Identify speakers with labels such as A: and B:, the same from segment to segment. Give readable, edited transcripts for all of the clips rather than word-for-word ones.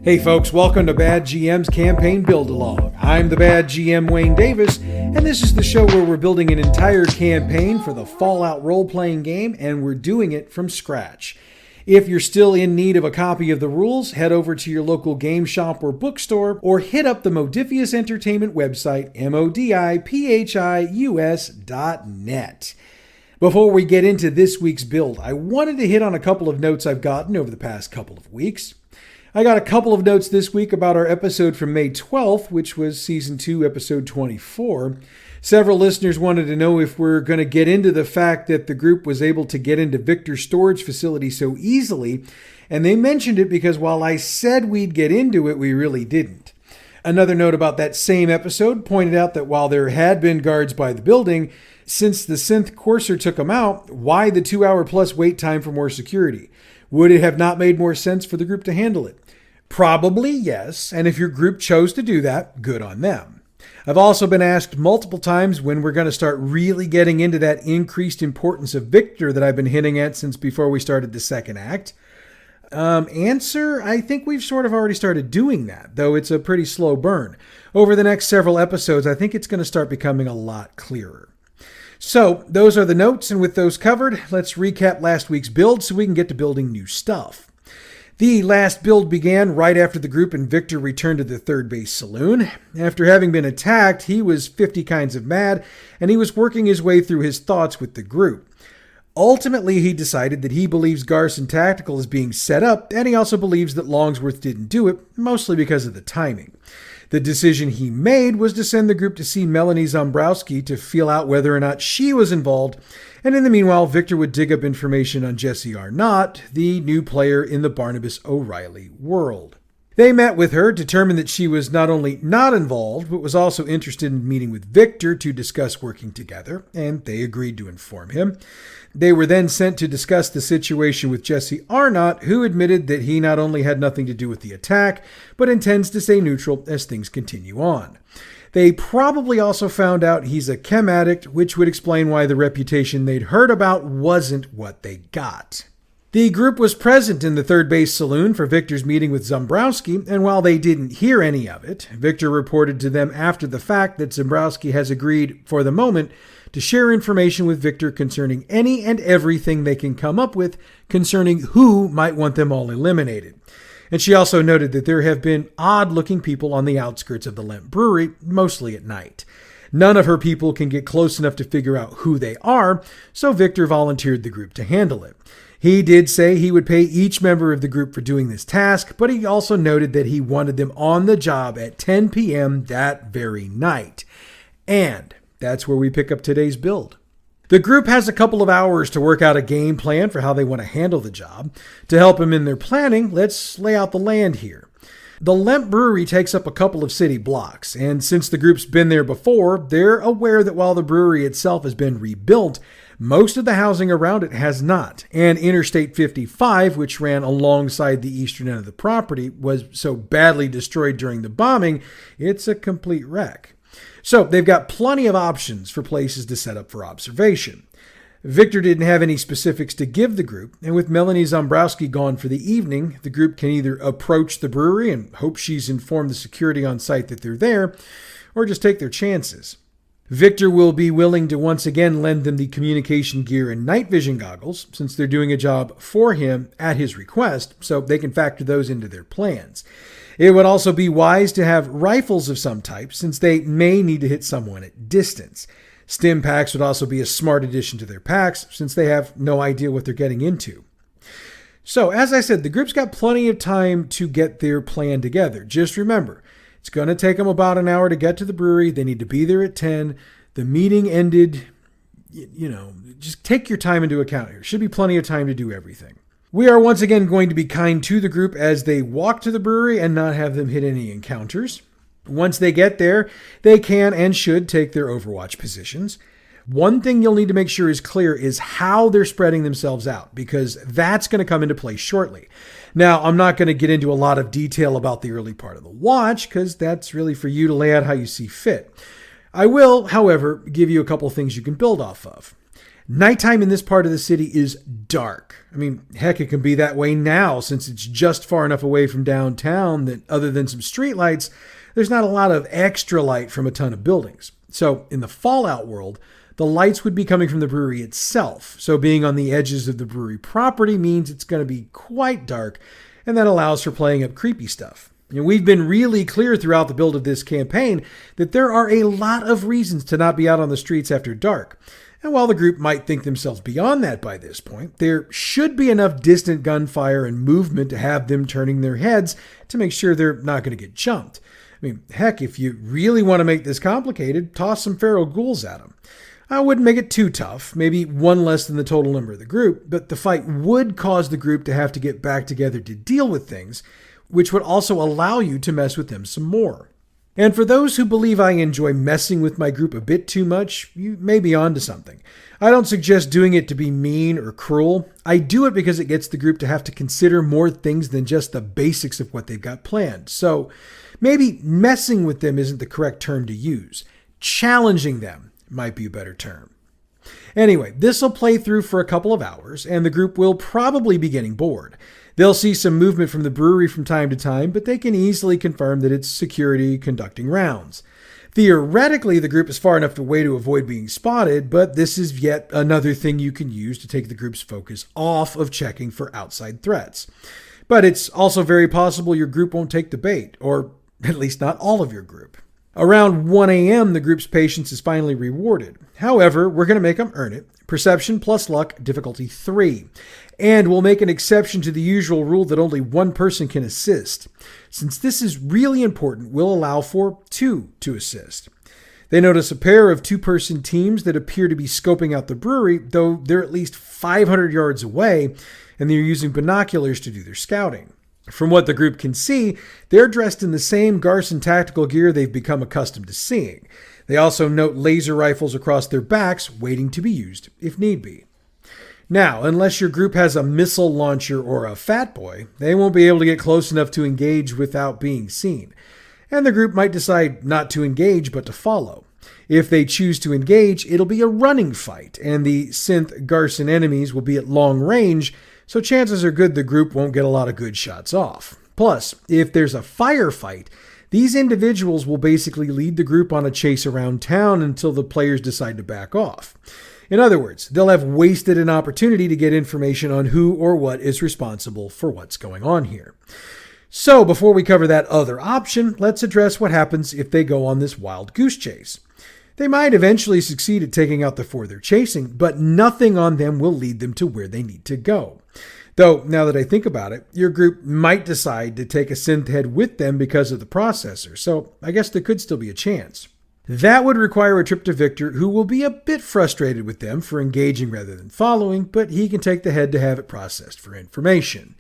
A: Hey folks, welcome to Bad GM's Campaign Build-Along. I'm the Bad GM Wayne Davis, and this is the show where we're building an entire campaign for the Fallout role-playing game, and we're doing it from scratch. If you're still in need of a copy of the rules, head over to your local game shop or bookstore, or hit up the Modifius Entertainment website, modipius.net. Before we get into this week's build, I wanted to hit on a couple of notes I've gotten over the past couple of weeks. I got a couple of notes this week about our episode from May 12th, which was Season 2, Episode 24. Several listeners wanted to know if we're going to get into the fact that the group was able to get into Victor's storage facility so easily, and they mentioned it because while I said we'd get into it, we really didn't. Another note about that same episode pointed out that while there had been guards by the building, since the synth courser took them out, why the 2-hour-plus wait time for more security? Would it have not made more sense for the group to handle it? Probably yes, and if your group chose to do that, good on them. I've also been asked multiple times when we're going to start really getting into that increased importance of Victor that I've been hinting at since before we started the second act. Answer, I think we've sort of already started doing that, though it's a pretty slow burn. Over the next several episodes, I think it's going to start becoming a lot clearer. So, those are the notes, and with those covered, let's recap last week's build so we can get to building new stuff. The last build began right after the group and Victor returned to the third base saloon. After having been attacked, he was 50 kinds of mad, and he was working his way through his thoughts with the group. Ultimately, he decided that he believes Garson Tactical is being set up, and he also believes that Longsworth didn't do it, mostly because of the timing. The decision he made was to send the group to see Melanie Zombrowski to feel out whether or not she was involved, and in the meanwhile, Victor would dig up information on Jesse Arnott, the new player in the Barnabas O'Reilly world. They met with her, determined that she was not only not involved, but was also interested in meeting with Victor to discuss working together, and they agreed to inform him. They were then sent to discuss the situation with Jesse Arnott, who admitted that he not only had nothing to do with the attack, but intends to stay neutral as things continue on. They probably also found out he's a chem addict, which would explain why the reputation they'd heard about wasn't what they got. The group was present in the third base saloon for Victor's meeting with Zombrowski, and while they didn't hear any of it, Victor reported to them after the fact that Zombrowski has agreed, for the moment, to share information with Victor concerning any and everything they can come up with concerning who might want them all eliminated. And she also noted that there have been odd-looking people on the outskirts of the Lemp Brewery, mostly at night. None of her people can get close enough to figure out who they are, so Victor volunteered the group to handle it. He did say he would pay each member of the group for doing this task, but he also noted that he wanted them on the job at 10 p.m. that very night. And that's where we pick up today's build. The group has a couple of hours to work out a game plan for how they want to handle the job. To help them in their planning, let's lay out the land here. The Lemp Brewery takes up a couple of city blocks, and since the group's been there before, they're aware that while the brewery itself has been rebuilt, most of the housing around it has not, and Interstate 55, which ran alongside the eastern end of the property, was so badly destroyed during the bombing, it's a complete wreck. So they've got plenty of options for places to set up for observation. Victor didn't have any specifics to give the group, and with Melanie Zombrowski gone for the evening, the group can either approach the brewery and hope she's informed the security on site that they're there, or just take their chances. Victor will be willing to once again lend them the communication gear and night vision goggles, since they're doing a job for him at his request, so they can factor those into their plans. It would also be wise to have rifles of some type, since they may need to hit someone at distance. Stim packs would also be a smart addition to their packs, since they have no idea what they're getting into. So, as I said, the group's got plenty of time to get their plan together. Just remember, it's going to take them about an hour to get to the brewery. They need to be there at 10. The meeting ended, just take your time into account here. Should be plenty of time to do everything. We are once again going to be kind to the group as they walk to the brewery and not have them hit any encounters. Once they get there, they can and should take their overwatch positions. One thing you'll need to make sure is clear is how they're spreading themselves out, because that's going to come into play shortly. Now, I'm not going to get into a lot of detail about the early part of the watch, because that's really for you to lay out how you see fit. I will, however, give you a couple things you can build off of. Nighttime in this part of the city is dark. I mean, heck, it can be that way now since it's just far enough away from downtown that other than some streetlights, there's not a lot of extra light from a ton of buildings. So in the Fallout world, the lights would be coming from the brewery itself. So being on the edges of the brewery property means it's going to be quite dark, and that allows for playing up creepy stuff. We've been really clear throughout the build of this campaign that there are a lot of reasons to not be out on the streets after dark. And while the group might think themselves beyond that by this point, there should be enough distant gunfire and movement to have them turning their heads to make sure they're not going to get jumped. I mean, heck, if you really want to make this complicated, toss some feral ghouls at them. I wouldn't make it too tough, maybe one less than the total number of the group, but the fight would cause the group to have to get back together to deal with things, which would also allow you to mess with them some more. And for those who believe I enjoy messing with my group a bit too much, you may be onto something. I don't suggest doing it to be mean or cruel. I do it because it gets the group to have to consider more things than just the basics of what they've got planned. So maybe messing with them isn't the correct term to use. Challenging them might be a better term. Anyway, this will play through for a couple of hours, and the group will probably be getting bored. They'll see some movement from the brewery from time to time, but they can easily confirm that it's security conducting rounds. Theoretically, the group is far enough away to avoid being spotted, but this is yet another thing you can use to take the group's focus off of checking for outside threats. But it's also very possible your group won't take the bait, or at least not all of your group. Around 1 a.m., the group's patience is finally rewarded. However, we're going to make them earn it. Perception plus luck, difficulty 3. And we'll make an exception to the usual rule that only one person can assist. Since this is really important, we'll allow for 2 to assist. They notice a pair of 2-person teams that appear to be scoping out the brewery, though they're at least 500 yards away, and they're using binoculars to do their scouting. From what the group can see, they're dressed in the same Garson tactical gear they've become accustomed to seeing. They also note laser rifles across their backs, waiting to be used if need be. Now, unless your group has a missile launcher or a fat boy, they won't be able to get close enough to engage without being seen. And the group might decide not to engage but to follow. If they choose to engage, it'll be a running fight, and the synth Garson enemies will be at long range, so chances are good the group won't get a lot of good shots off. Plus, if there's a firefight, these individuals will basically lead the group on a chase around town until the players decide to back off. In other words, they'll have wasted an opportunity to get information on who or what is responsible for what's going on here. So, before we cover that other option, let's address what happens if they go on this wild goose chase. They might eventually succeed at taking out the 4 they're chasing, but nothing on them will lead them to where they need to go. Though, now that I think about it, your group might decide to take a synth head with them because of the processor, so I guess there could still be a chance. That would require a trip to Victor, who will be a bit frustrated with them for engaging rather than following, but he can take the head to have it processed for information.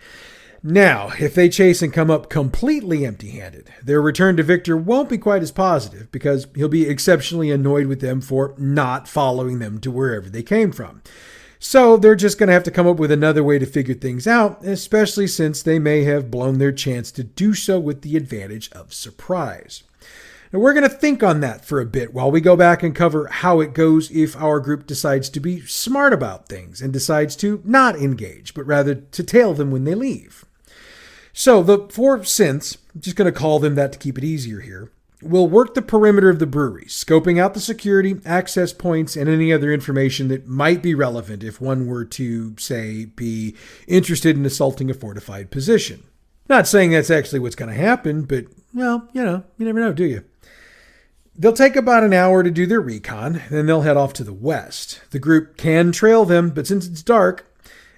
A: Now, if they chase and come up completely empty-handed, their return to Victor won't be quite as positive because he'll be exceptionally annoyed with them for not following them to wherever they came from. So they're just going to have to come up with another way to figure things out, especially since they may have blown their chance to do so with the advantage of surprise. Now we're going to think on that for a bit while we go back and cover how it goes if our group decides to be smart about things and decides to not engage, but rather to tail them when they leave. So the 4 synths, I'm just going to call them that to keep it easier here, will work the perimeter of the brewery, scoping out the security, access points, and any other information that might be relevant if one were to, say, be interested in assaulting a fortified position. Not saying that's actually what's going to happen, but, well, you never know, do you? They'll take about an hour to do their recon, then they'll head off to the west. The group can trail them, but since it's dark,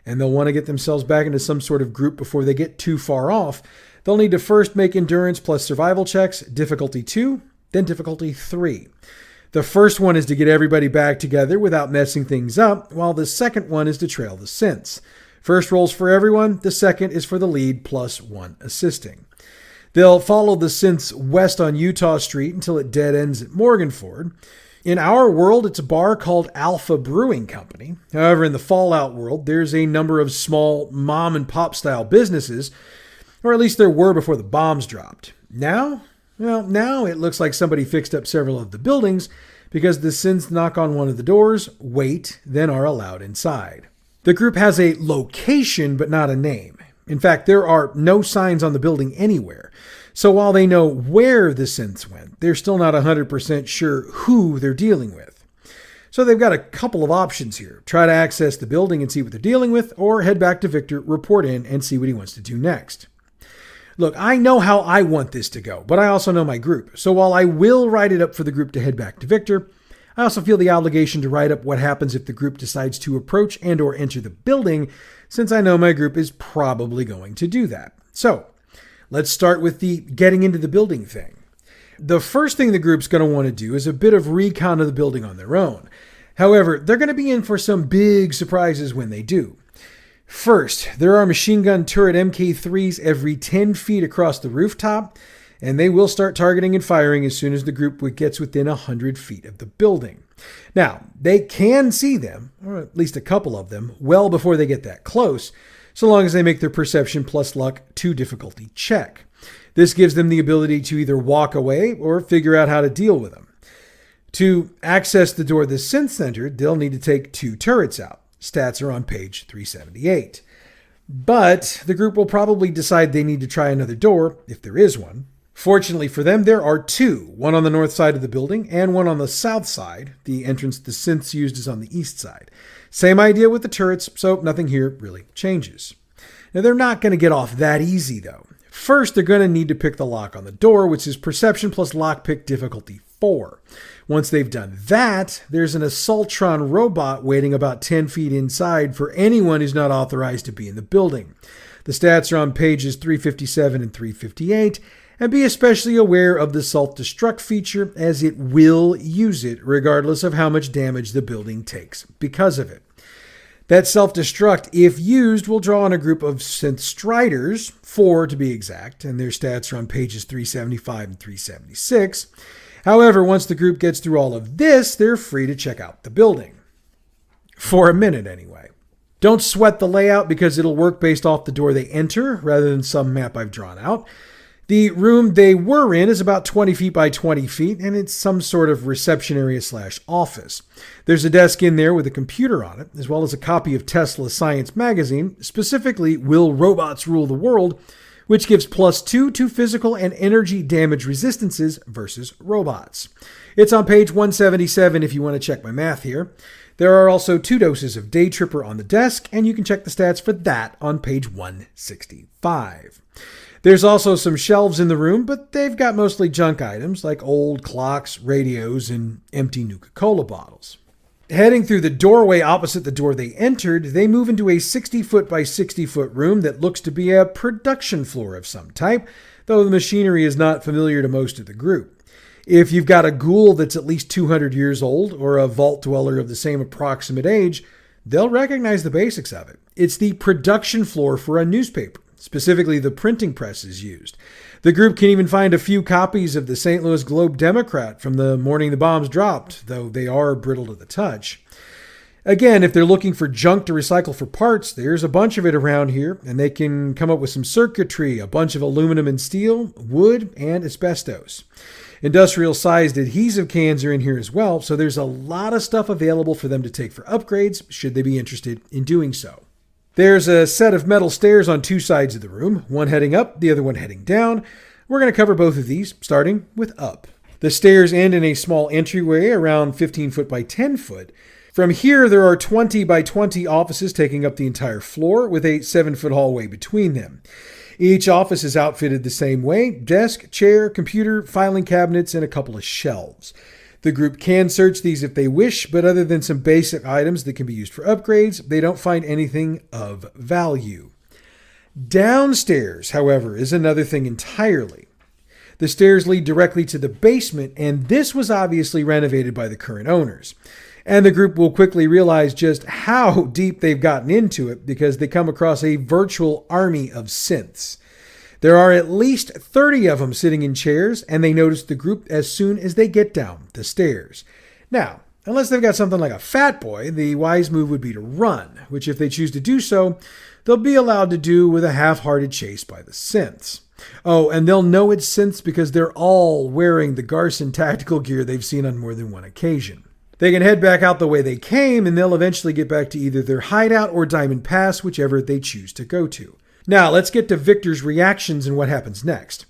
A: and they'll want to get themselves back into some sort of group before they get too far off, they'll need to first make endurance plus survival checks, difficulty 2, then difficulty 3. The first one is to get everybody back together without messing things up, while the second one is to trail the synths. First roll's for everyone, the second is for the lead plus 1 assisting. They'll follow the synths west on Utah Street until it dead ends at Morganford. In our world, it's a bar called Alpha Brewing Company. However, in the Fallout world, there's a number of small mom-and-pop style businesses, or at least there were before the bombs dropped. Now it looks like somebody fixed up several of the buildings because the synths knock on one of the doors, wait, then are allowed inside. The group has a location, but not a name. In fact, there are no signs on the building anywhere. So while they know where the synths went, they're still not 100% sure who they're dealing with. So they've got a couple of options here. Try to access the building and see what they're dealing with, or head back to Victor, report in, and see what he wants to do next. Look, I know how I want this to go, but I also know my group. So while I will write it up for the group to head back to Victor, I also feel the obligation to write up what happens if the group decides to approach and or enter the building, since I know my group is probably going to do that. So let's start with the getting into the building thing. The first thing the group's going to want to do is a bit of recon of the building on their own. However, they're going to be in for some big surprises when they do. First, there are machine gun turret MK3s every 10 feet across the rooftop, and they will start targeting and firing as soon as the group gets within 100 feet of the building. Now, they can see them, or at least a couple of them, well before they get that close, so long as they make their perception plus luck 2 difficulty check. This gives them the ability to either walk away or figure out how to deal with them. To access the door the synths entered, they'll need to take 2 turrets out. Stats are on page 378. But the group will probably decide they need to try another door, if there is one. Fortunately for them, there are 2, one on the north side of the building and one on the south side. The entrance the synths used is on the east side. Same idea with the turrets, so nothing here really changes. Now, they're not going to get off that easy, though. First, they're going to need to pick the lock on the door, which is perception plus lockpick difficulty 4. Once they've done that, there's an Assaultron robot waiting about 10 feet inside for anyone who's not authorized to be in the building. The stats are on pages 357 and 358, and be especially aware of the self-destruct feature, as it will use it regardless of how much damage the building takes because of it. That self-destruct, if used, will draw on a group of synth striders, 4 to be exact, and their stats are on pages 375 and 376. However, once the group gets through all of this, they're free to check out the building. For a minute, anyway. Don't sweat the layout because it'll work based off the door they enter rather than some map I've drawn out. The room they were in is about 20 feet by 20 feet, and it's some sort of reception area / office. There's a desk in there with a computer on it, as well as a copy of Tesla Science magazine, specifically Will Robots Rule the World, which gives +2 to physical and energy damage resistances versus robots. It's on page 177 if you want to check my math here. There are also 2 doses of Day Tripper on the desk, and you can check the stats for that on page 165. There's also some shelves in the room, but they've got mostly junk items like old clocks, radios, and empty Nuka-Cola bottles. Heading through the doorway opposite the door they entered, they move into a 60-foot by 60-foot room that looks to be a production floor of some type, though the machinery is not familiar to most of the group. If you've got a ghoul that's at least 200 years old or a vault dweller of the same approximate age, they'll recognize the basics of it. It's the production floor for a newspaper. Specifically, the printing press is used. The group can even find a few copies of the St. Louis Globe-Democrat from the morning the bombs dropped, though they are brittle to the touch. Again, if they're looking for junk to recycle for parts, there's a bunch of it around here, and they can come up with some circuitry, a bunch of aluminum and steel, wood, and asbestos. Industrial-sized adhesive cans are in here as well, so there's a lot of stuff available for them to take for upgrades, should they be interested in doing so. There's a set of metal stairs on 2 sides of the room, one heading up, the other one heading down. We're going to cover both of these, starting with up. The stairs end in a small entryway around 15 foot by 10 foot. From here, there are 20 by 20 offices taking up the entire floor, with a 7-foot hallway between them. Each office is outfitted the same way: desk, chair, computer, filing cabinets, and a couple of shelves. The group can search these if they wish, but other than some basic items that can be used for upgrades, they don't find anything of value. Downstairs, however, is another thing entirely. The stairs lead directly to the basement, and this was obviously renovated by the current owners. And the group will quickly realize just how deep they've gotten into it because they come across a virtual army of synths. There are at least 30 of them sitting in chairs, and they notice the group as soon as they get down the stairs. Now, Unless they've got something like a fat boy, the wise move would be to run, which if they choose to do so, they'll be allowed to do with a half-hearted chase by the synths. Oh, and they'll know it's synths because they're all wearing the Garson tactical gear they've seen on more than one occasion. They can head back out the way they came, and they'll eventually get back to either their hideout or Diamond Pass, whichever they choose to go to. Now, let's get to Victor's reactions and what happens next.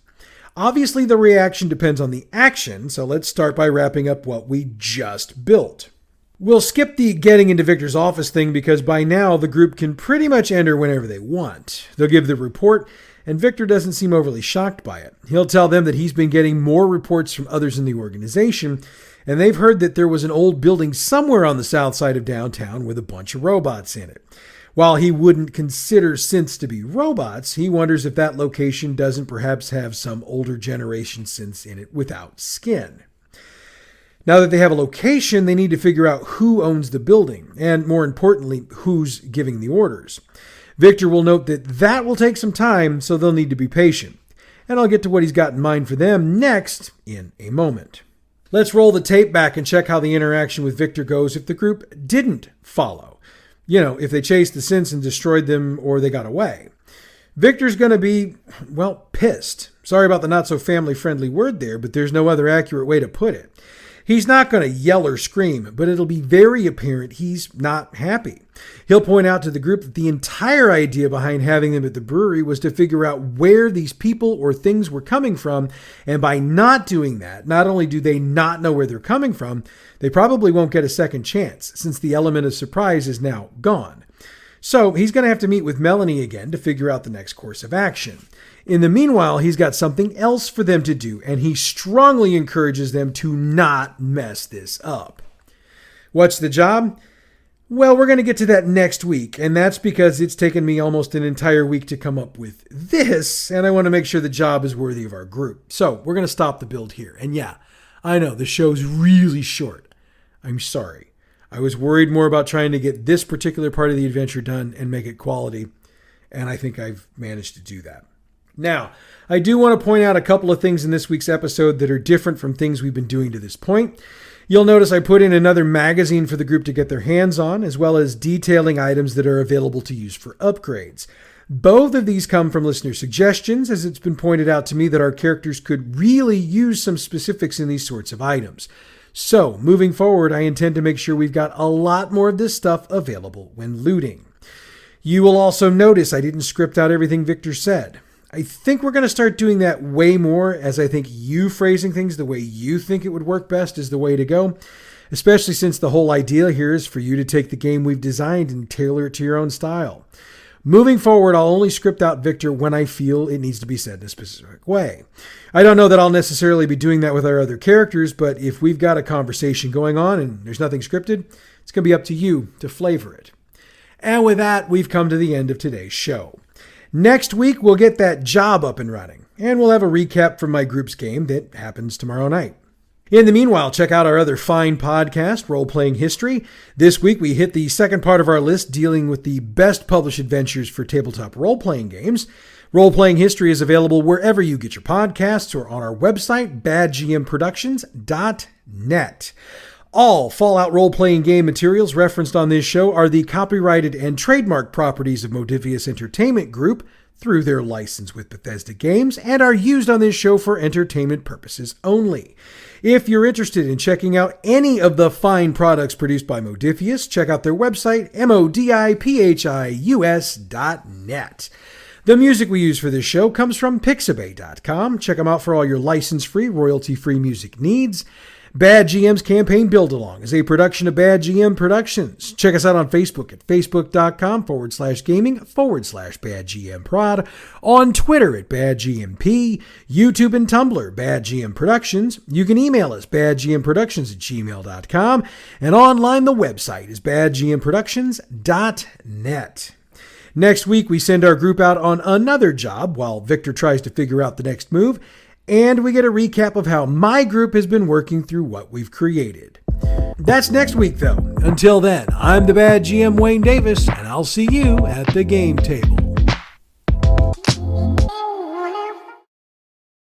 A: Obviously, the reaction depends on the action, so let's start by wrapping up what we just built. We'll skip the getting into Victor's office thing because by now the group can pretty much enter whenever they want. They'll give the report, and Victor doesn't seem overly shocked by it. He'll tell them that he's been getting more reports from others in the organization, and they've heard that there was an old building somewhere on the south side of downtown with a bunch of robots in it. While he wouldn't consider synths to be robots, he wonders if that location doesn't perhaps have some older generation synths in it without skin. Now that they have a location, they need to figure out who owns the building, and more importantly, who's giving the orders. Victor will note that that will take some time, so they'll need to be patient. And I'll get to what he's got in mind for them next in a moment. Let's roll the tape back and check how the interaction with Victor goes if the group didn't follow. You know, if they chased the synths and destroyed them or they got away. Victor's going to be, well, pissed. Sorry about the not so family friendly word there, but there's no other accurate way to put it. He's not going to yell or scream, but it'll be very apparent he's not happy. He'll point out to the group that the entire idea behind having them at the brewery was to figure out where these people or things were coming from, and by not doing that, not only do they not know where they're coming from, they probably won't get a second chance, since the element of surprise is now gone. So he's going to have to meet with Melanie again to figure out the next course of action. In the meanwhile, he's got something else for them to do, and he strongly encourages them to not mess this up. What's the job? Well, we're going to get to that next week, and that's because it's taken me almost an entire week to come up with this, and I want to make sure the job is worthy of our group. So we're going to stop the build here. And yeah, I know the show's really short. I'm sorry. I was worried more about trying to get this particular part of the adventure done and make it quality, and I think I've managed to do that. Now, I do want to point out a couple of things in this week's episode that are different from things we've been doing to this point. You'll notice I put in another magazine for the group to get their hands on, as well as detailing items that are available to use for upgrades. Both of these come from listener suggestions, as it's been pointed out to me that our characters could really use some specifics in these sorts of items. So, moving forward, I intend to make sure we've got a lot more of this stuff available when looting. You will also notice I didn't script out everything Victor said. I think we're going to start doing that way more, as I think you phrasing things the way you think it would work best is the way to go, especially since the whole idea here is for you to take the game we've designed and tailor it to your own style. Moving forward, I'll only script out Victor when I feel it needs to be said in a specific way. I don't know that I'll necessarily be doing that with our other characters, but if we've got a conversation going on and there's nothing scripted, it's going to be up to you to flavor it. And with that, we've come to the end of today's show. Next week, we'll get that job up and running, and we'll have a recap from my group's game that happens tomorrow night. In the meanwhile, check out our other fine podcast, Role-Playing History. This week, we hit the second part of our list dealing with the best published adventures for tabletop role-playing games. Role-Playing History is available wherever you get your podcasts or on our website, badgmproductions.net. All Fallout role-playing game materials referenced on this show are the copyrighted and trademark properties of Modifius Entertainment Group through their license with Bethesda Games and are used on this show for entertainment purposes only. If you're interested in checking out any of the fine products produced by Modifius, check out their website, modipius.net. The music we use for this show comes from Pixabay.com. Check them out for all your license-free, royalty-free music needs. Bad GM's Campaign Build-Along is a production of Bad GM Productions. Check us out on Facebook at facebook.com/gaming/BadGMProd, on Twitter at BadGMP, YouTube and Tumblr, Bad GM Productions. You can email us, badgmproductions@gmail.com, and online the website is badgmproductions.net. Next week, we send our group out on another job while Victor tries to figure out the next move. And we get a recap of how my group has been working through what we've created. That's next week, though. Until then, I'm the Bad GM Wayne Davis, and I'll see you at the game table.